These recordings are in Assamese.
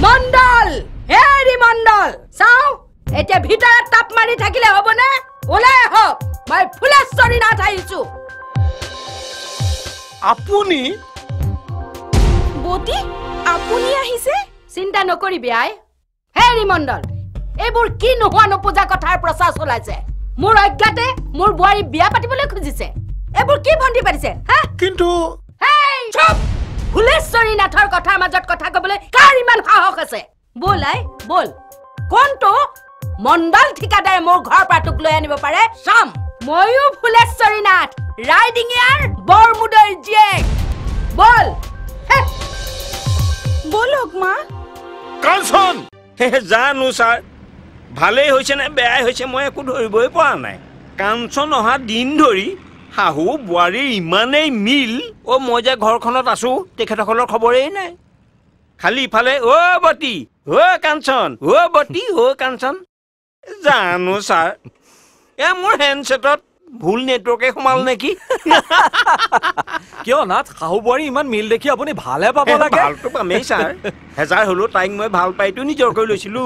মণ্ডল হেৰি মণ্ডল চাও এতিয়া ভিতৰত তাপ মাৰি থাকিলে হ'বনে ওলাই আহক মই ফুলেশ্বৰী নাথ আহিছো আপুনি বটি আপুনি আহিছে চিন্তা নকৰিবি আই হেৰি মণ্ডল এইবোৰ কি নোহোৱা নপূজা কথাৰ প্ৰচাৰ চলাইছে মোৰ অজ্ঞাতে মোৰ বুৱাৰী বিয়া পাতিবলৈ খুজিছে এইবোৰ কি ভণ্টি পাতিছে হা কিন্তু হেই চুপ ফুলেশ্বৰী নাথৰ কথাৰ মাজত কথা ক'বলৈ কাৰ ইমান সাহস আছে বল আই বল কোনটো মণ্ডল ঠিকাদাৰে মোৰ ঘৰৰ পৰা তোক লৈ আনিব পাৰে চাম ময়ো ফুলেশ্বৰী নাথ ৰাইডিঙিয়াৰ বৰমুদৈৰ জীয়েক বল বলক মা কাঞ্চন জানো ছাৰ ভালেই হৈছে নে বেয়াই হৈছে মই একো ধৰিবই পৰা নাই কাঞ্চন অহা দিন ধৰি শাহু বোৱাৰীৰ ইমানেই মিল মই যে ঘৰখনত আছো তেখেতসকলৰ খবৰেই নাই খালি ইফালে বতি কাঞ্চন বতি কাঞ্চন জানো ছাৰ মোৰ হেণ্ডছেটত ভুল নেটৱৰ্কে সোমাল নেকি কিয় নাথ শাহু বোৱাৰী ইমান মিল দেখি আপুনি ভালে পাব লাগে ভালটো পামেই ছাৰ হেজাৰ হ'লেও তাইক মই ভাল পাইতো নিজৰ কৰি লৈছিলো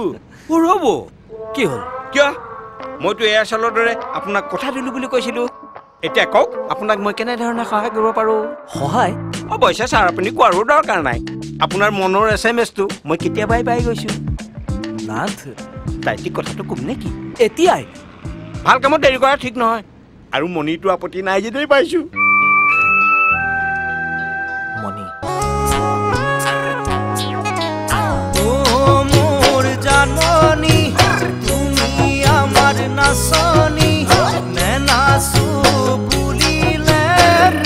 ৰ'ব কি হ'ল কিয় মইতো এয়াৰচেলৰ দৰে আপোনাক কথা দিলো বুলি কৈছিলো এতিয়া কওক আপোনাক মই কেনেধৰণে সহায় কৰিব পাৰো সহায় অৱশ্যে ছাৰ আপুনি কোৱাৰো দৰকাৰ নাই আপোনাৰ মনৰ SMS-টো মই কেতিয়াবাই পাই গৈছো নাথ তাইক কথাটো কম নেকি এতিয়াই ভাল কামত দেৰি কৰা ঠিক নহয় আৰু মণিটো আপত্তি নাই যদি পাইছো মণি মোৰ জাননী তুমি আমাৰ নাচনী নাচো বুলিলে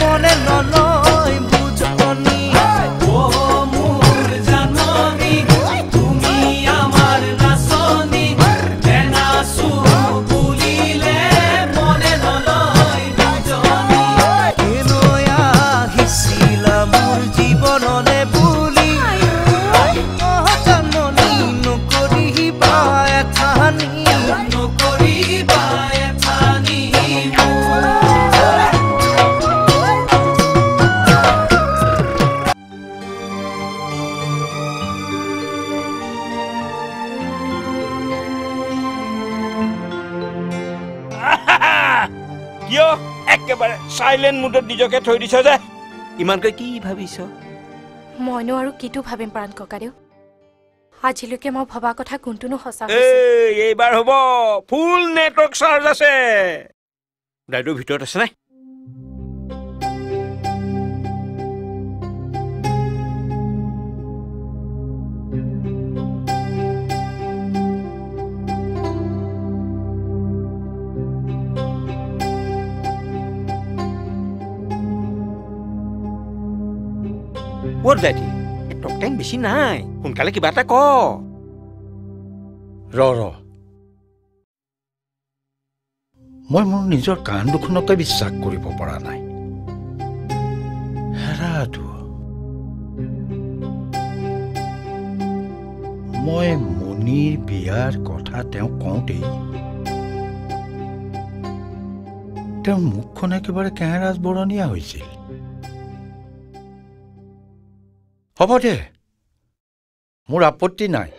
মনে নলয় বুজনি মোৰ জাননী তুমি আমাৰ নাচনী নাচো বুলিলে মনে নলয় বুজনি কেলৈ আহিছিলা মোৰ জীৱনলে বুলি জাননী নকৰিবা এথানি নকৰিবা এথানি কিয় একেবাৰে সাইলেন্ট মুডত নিজকে থৈ দিছ যে ইমানকৈ কি ভাবিছ মইনো আৰু কিটো ভাবিম প্ৰাণ ককাদেউ আজিলৈকে মই ভবা কথা কোনটোনো সঁচা এইবাৰ হ'ব ফুল নেটৱৰ্ক চাৰ্জ আছে দাইটো ভিতৰত আছে নাই দাইটি টক টাইম বেছি নাই সোনকালে কিবা এটা ক মই মোৰ নিজৰ কাণ দুখনকে বিশ্বাস কৰিব পৰা নাই হেৰাটো মই মণিৰ বিয়াৰ কথা তেওঁ কওঁতেই তেওঁৰ মুখখন একেবাৰে কেহেৰাজ বৰণীয়া হৈছিল হ'ব দে মোৰ আপত্তি নাই